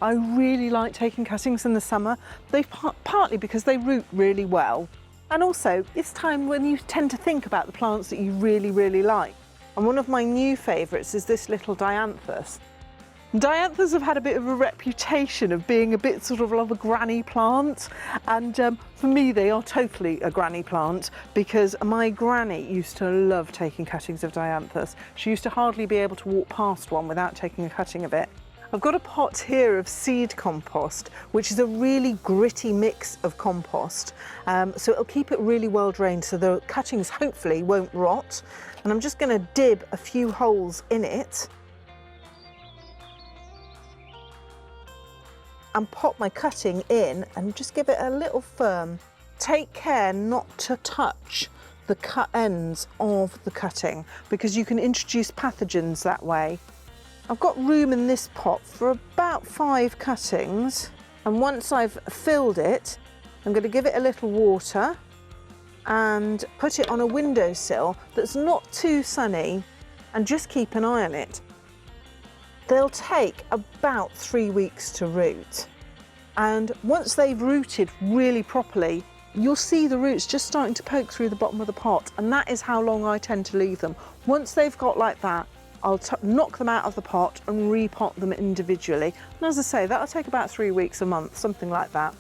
I really like taking cuttings in the summer. Partly because they root really well. And also, it's time when you tend to think about the plants that you really, really like. And one of my new favourites is this little dianthus. Dianthus have had a bit of a reputation of being a bit sort of a granny plant, and for me they are totally a granny plant because my granny used to love taking cuttings of dianthus. She used to hardly be able to walk past one without taking a cutting of it. I've got a pot here of seed compost, which is a really gritty mix of compost, so it'll keep it really well drained so the cuttings hopefully won't rot. And I'm just going to dib a few holes in it and pop my cutting in and just give it a little firm. Take care not to touch the cut ends of the cutting because you can introduce pathogens that way. I've got room in this pot for about 5 cuttings, and once I've filled it, I'm going to give it a little water and put it on a windowsill that's not too sunny and just keep an eye on it. They'll take about 3 weeks to root, and once they've rooted really properly, you'll see the roots just starting to poke through the bottom of the pot, and that is how long I tend to leave them. Once they've got like that, I'll knock them out of the pot and repot them individually. And as I say, that'll take about 3 weeks, a month, something like that.